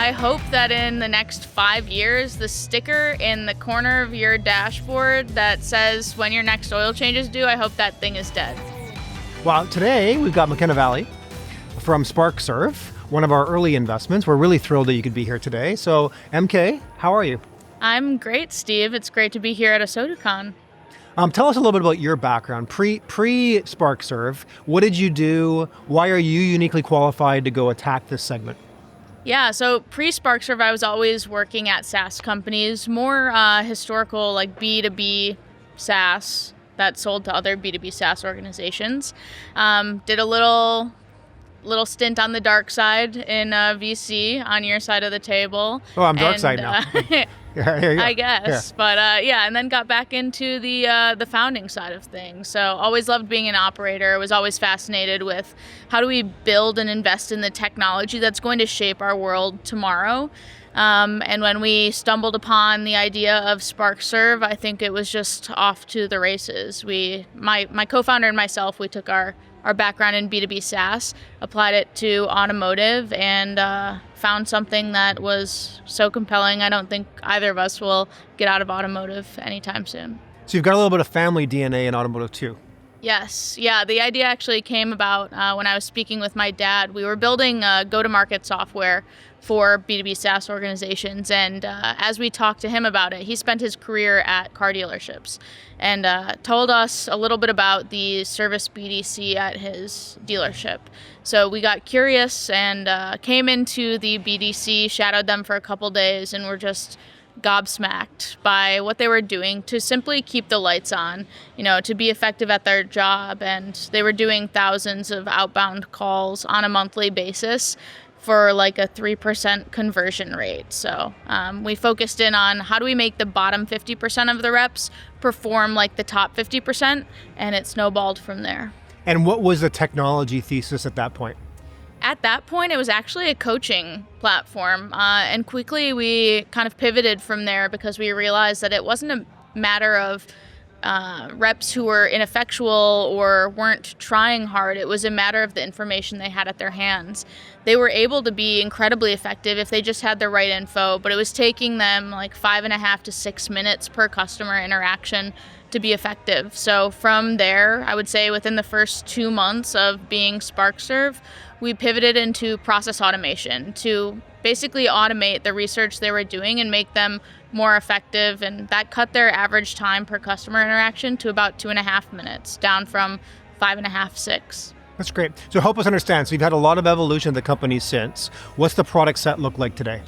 I hope that in the next 5 years, the sticker in the corner of your dashboard that says when your next oil change is due, I hope that thing is dead. Well, today we've got McKenna Valley from SparkServ, one of our early investments. We're really thrilled that you could be here today. So MK, how are you? I'm great, Steve. It's great to be here at ASOTUCon. Tell us a little bit about your background. Pre-SparkServ, what did you do? Why are you uniquely qualified to go attack this segment? Yeah, so pre-SparkServ, I was always working at SaaS companies, more historical like B2B SaaS that sold to other B2B SaaS organizations. Did a little stint on the dark side in VC on your side of the table. Oh, I'm dark side now. Here you go. I guess, Yeah. But and then got back into the founding side of things. So always loved being an operator. Was always fascinated with how do we build and invest in the technology that's going to shape our world tomorrow. And when we stumbled upon the idea of SparkServ, I think it was just off to the races. My co-founder and myself, we took our background in B2B SaaS, applied it to Automotive, and found something that was so compelling. I don't think either of us will get out of Automotive anytime soon. So you've got a little bit of family DNA in Automotive too. Yes. Yeah. The idea actually came about when I was speaking with my dad. We were building go-to-market software for B2B SaaS organizations. And as we talked to him about it, he spent his career at car dealerships and told us a little bit about the service BDC at his dealership. So we got curious and came into the BDC, shadowed them for a couple days, and were just gobsmacked by what they were doing to simply keep the lights on, to be effective at their job. And they were doing thousands of outbound calls on a monthly basis for like a 3% conversion rate. So we focused in on how do we make the bottom 50% of the reps perform like the top 50%, and it snowballed from there. And what was the technology thesis at that point? At that point, it was actually a coaching platform, and quickly we kind of pivoted from there because we realized that it wasn't a matter of reps who were ineffectual or weren't trying hard. It was a matter of the information they had at their hands. They were able to be incredibly effective if they just had the right info, but it was taking them like 5.5 to 6 minutes per customer interaction to be effective. So from there, I would say within the first 2 months of being SparkServ, we pivoted into process automation to basically automate the research they were doing and make them more effective. And that cut their average time per customer interaction to about 2.5 minutes, down from 5.5, 6. That's great. So help us understand. So you've had a lot of evolution of the company since. What's the product set look like today?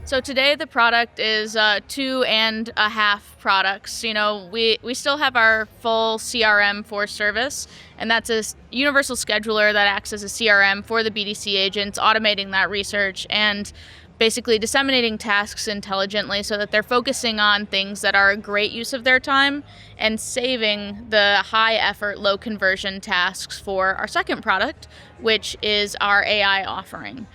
So today the product is 2.5 products. We still have our full CRM for service, and that's a universal scheduler that acts as a CRM for the BDC agents, automating that research and basically disseminating tasks intelligently so that they're focusing on things that are a great use of their time and saving the high effort, low conversion tasks for our second product, which is our AI offering.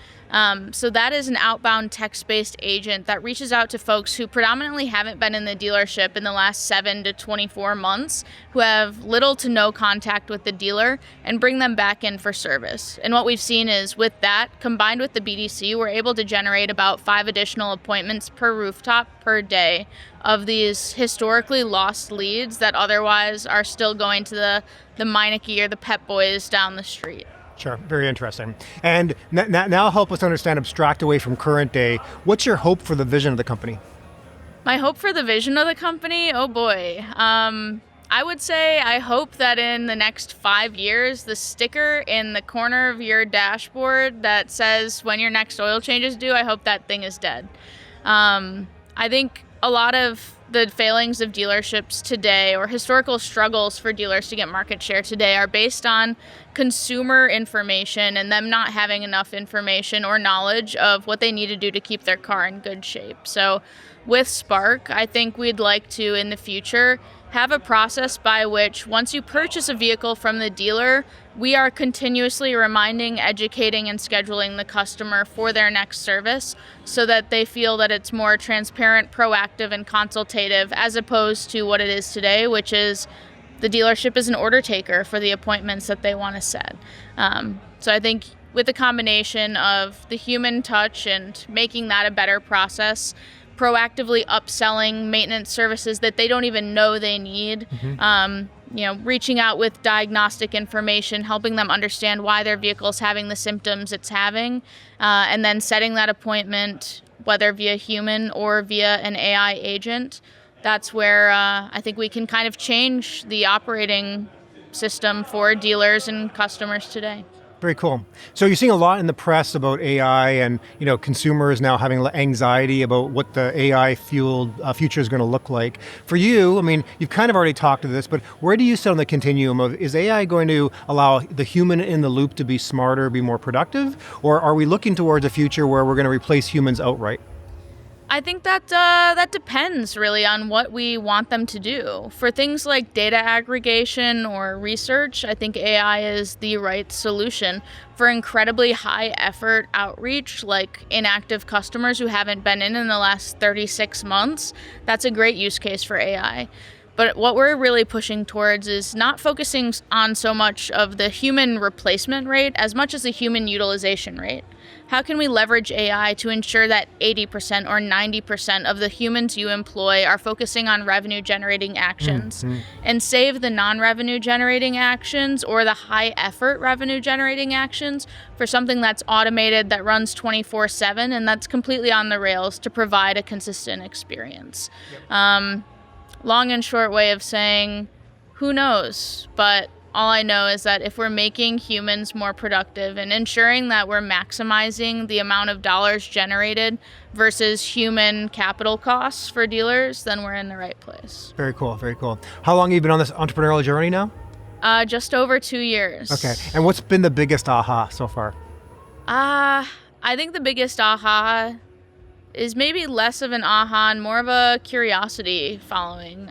So that is an outbound text-based agent that reaches out to folks who predominantly haven't been in the dealership in the last 7 to 24 months, who have little to no contact with the dealer, and bring them back in for service. And what we've seen is with that, combined with the BDC, we're able to generate about 5 additional appointments per rooftop per day of these historically lost leads that otherwise are still going to the Meineke or the Pep Boys down the street. Sure, very interesting. And now help us understand, abstract away from current day, what's your hope for the vision of the company? My hope for the vision of the company? Oh boy. I would say I hope that in the next 5 years, the sticker in the corner of your dashboard that says when your next oil change is due, I hope that thing is dead. I think a lot of the failings of dealerships today, or historical struggles for dealers to get market share today, are based on consumer information and them not having enough information or knowledge of what they need to do to keep their car in good shape. So with Spark, I think we'd like to, in the future, have a process by which once you purchase a vehicle from the dealer, we are continuously reminding, educating, and scheduling the customer for their next service so that they feel that it's more transparent, proactive, and consultative, as opposed to what it is today, which is the dealership is an order taker for the appointments that they want to set. So I think with a combination of the human touch and making that a better process, proactively upselling maintenance services that they don't even know they need, reaching out with diagnostic information, helping them understand why their vehicle is having the symptoms it's having, and then setting that appointment, whether via human or via an AI agent. That's where I think we can kind of change the operating system for dealers and customers today. Very cool. So you're seeing a lot in the press about AI and consumers now having anxiety about what the AI-fueled future is going to look like. For you, I mean, you've kind of already talked to this, but where do you sit on the continuum of, is AI going to allow the human in the loop to be smarter, be more productive, or are we looking towards a future where we're going to replace humans outright? I think that depends really on what we want them to do. For things like data aggregation or research, I think AI is the right solution. For incredibly high effort outreach, like inactive customers who haven't been in the last 36 months, that's a great use case for AI. But what we're really pushing towards is not focusing on so much of the human replacement rate as much as the human utilization rate. How can we leverage AI to ensure that 80% or 90% of the humans you employ are focusing on revenue generating actions and save the non-revenue generating actions or the high effort revenue generating actions for something that's automated, that runs 24/7, and that's completely on the rails to provide a consistent experience. Long and short way of saying, who knows? But all I know is that if we're making humans more productive and ensuring that we're maximizing the amount of dollars generated versus human capital costs for dealers, then we're in the right place. Very cool, very cool. How long have you been on this entrepreneurial journey now? Just over 2 years. Okay, and what's been the biggest aha so far? I think the biggest aha is maybe less of an aha and more of a curiosity following.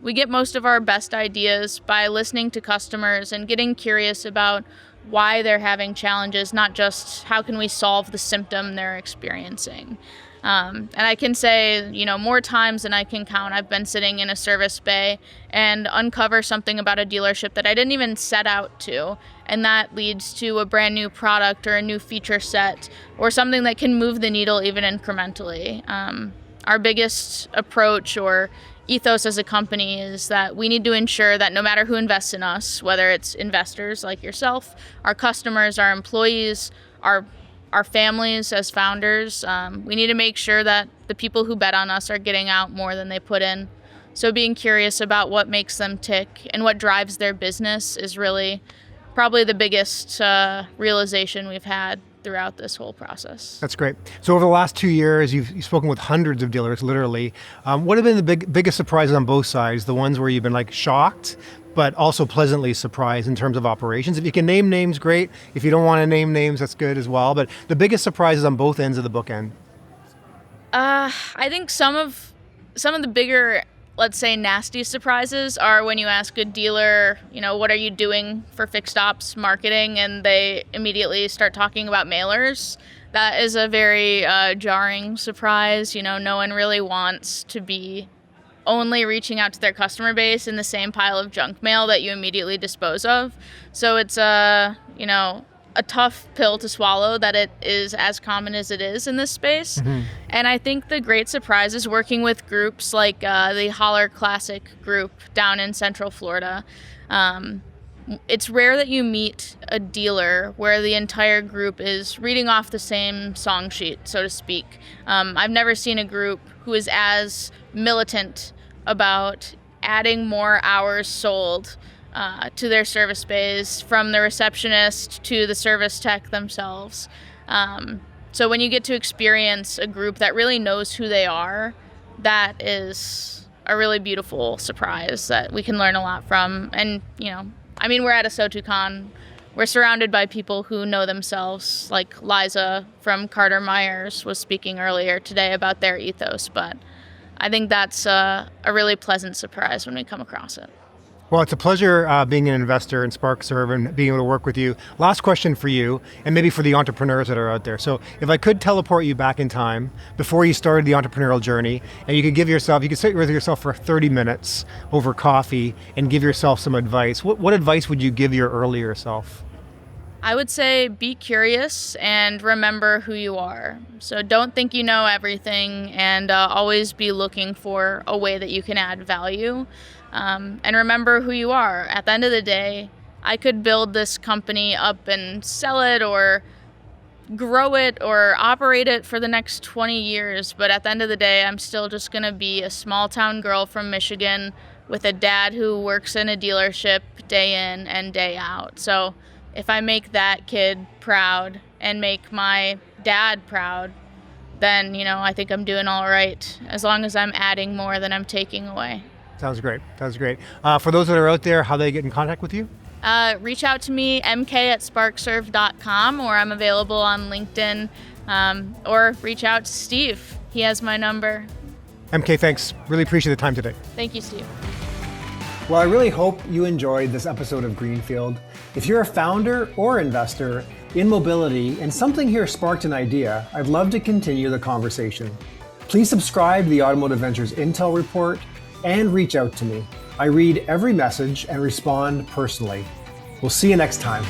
We get most of our best ideas by listening to customers and getting curious about why they're having challenges, not just how can we solve the symptom they're experiencing. And I can say, more times than I can count, I've been sitting in a service bay and uncover something about a dealership that I didn't even set out to. And that leads to a brand new product or a new feature set or something that can move the needle even incrementally. Our biggest approach or ethos as a company is that we need to ensure that no matter who invests in us, whether it's investors like yourself, our customers, our employees, our families as founders, we need to make sure that the people who bet on us are getting out more than they put in. So being curious about what makes them tick and what drives their business is really probably the biggest realization we've had throughout this whole process. That's great. So over the last 2 years, you've spoken with hundreds of dealers, literally. What have been the biggest surprises on both sides? The ones where you've been shocked, but also pleasantly surprised in terms of operations? If you can name names, great. If you don't want to name names, that's good as well. But the biggest surprises on both ends of the bookend? I think some of the bigger, let's say, nasty surprises are when you ask a dealer, what are you doing for fixed ops marketing? And they immediately start talking about mailers. That is a very jarring surprise. No one really wants to be only reaching out to their customer base in the same pile of junk mail that you immediately dispose of. So it's a tough pill to swallow that it is as common as it is in this space. And I think the great surprise is working with groups like the Holler Classic group down in Central Florida. It's rare that you meet a dealer where the entire group is reading off the same song sheet, so to speak. I've never seen a group who is as militant about adding more hours sold to their service bays, from the receptionist to the service tech themselves. So when you get to experience a group that really knows who they are, that is a really beautiful surprise that we can learn a lot from. And, we're at a SoTuCon. We're surrounded by people who know themselves, like Liza from Carter Myers was speaking earlier today about their ethos. But I think that's a really pleasant surprise when we come across it. Well, it's a pleasure being an investor in SparkServ and being able to work with you. Last question for you, and maybe for the entrepreneurs that are out there. So if I could teleport you back in time before you started the entrepreneurial journey, and you could sit with yourself for 30 minutes over coffee and give yourself some advice, what advice would you give your earlier self? I would say be curious and remember who you are. So don't think you know everything, and always be looking for a way that you can add value. And remember who you are. At the end of the day, I could build this company up and sell it or grow it or operate it for the next 20 years. But at the end of the day, I'm still just going to be a small town girl from Michigan with a dad who works in a dealership day in and day out. So if I make that kid proud and make my dad proud, then, I think I'm doing all right, as long as I'm adding more than I'm taking away. Sounds great. Sounds great. For those that are out there, how do they get in contact with you? Reach out to me, mk@sparkserv.com, or I'm available on LinkedIn, or reach out to Steve. He has my number. MK, thanks. Really appreciate the time today. Thank you, Steve. Well, I really hope you enjoyed this episode of Greenfield. If you're a founder or investor in mobility and something here sparked an idea, I'd love to continue the conversation. Please subscribe to the Automotive Ventures Intel Report and reach out to me. I read every message and respond personally. We'll see you next time.